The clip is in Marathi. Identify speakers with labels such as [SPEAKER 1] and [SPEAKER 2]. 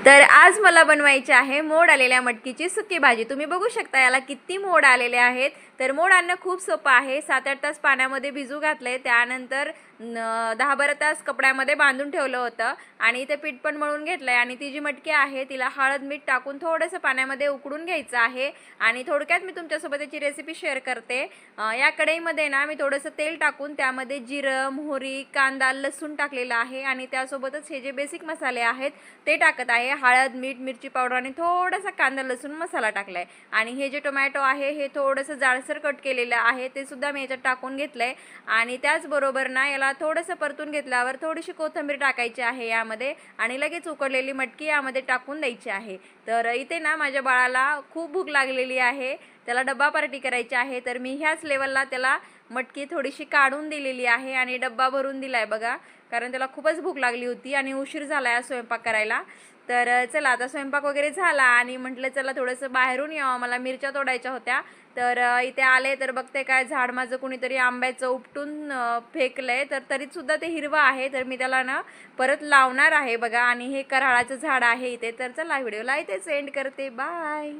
[SPEAKER 1] तर आज मला बनवायची आहे मोड आलेल्या मटकीची सुकी भाजी। तुम्ही बघू शकता याला किती मोड आलेले आहेत। तर मोड आणणं खूप सोपं आहे। 7-8 तास पाण्यामध्ये भिजू घातले, त्यानंतर 10-12 तास कपड्यामध्ये बांधून ठेवलं होतं आणि इथे पीठ पण मळून घेतलंय। आणि ती जी मटकी आहे तिला हळद मीठ टाकून थोडंसं पाण्यामध्ये उकडून घ्यायचं आहे। आणि थोडक्यात मी तुमच्यासोबत याची रेसिपी शेअर करते। या कढईमध्ये ना मी थोडंसं तेल टाकून त्यामध्ये जिरं, मोहरी, कांदा, लसूण टाकलेला आहे आणि त्यासोबतच हे जे बेसिक मसाले आहेत ते टाकत आहे। हळद, मीठ, मिरची पावडर आणि थोडासा कांदा लसूण मसाला टाकलाय। आणि हे जे टोमॅटो आहे हे थोडंसं जाडसर कट केलेलं आहे ते सुद्धा मी याच्यात टाकून घेतलंय। आणि त्याचबरोबर ना याला थोडंसं परतून घेतल्यावर थोडीशी कोथिंबीर टाकायची आहे यामध्ये आणि लगेच उकडलेली मटकी यामध्ये टाकून द्यायची आहे। तर इथे ना माझ्या बाळाला खूप भूक लागलेली आहे, त्याला डब्बा पार्टी करायची आहे। तर मी ह्याच लेवलला त्याला मटकी थोडीशी काढून दिलेली आहे आणि डब्बा भरून दिलाय बघा, कारण त्याला खूपच भूक लागली होती आणि उशीर झालाय स्वयंपाक करायला। तर चला आता स्वयंपाक वगैरे झाला आणि म्हटलं चला थोडंसं बाहेरून यावं, मला मिरच्या तोडायच्या होत्या। तर इथे आले तर बघते काय झाड माझं कुणीतरी आंब्याचं उपटून फेकलंय, तर तरीसुद्धा ते हिरवं आहे। तर मी त्याला ना परत लावणार आहे बघा। आणि हे कराळाचं झाड आहे इथे। तर चला व्हिडिओला इथेच एंड करते, बाय।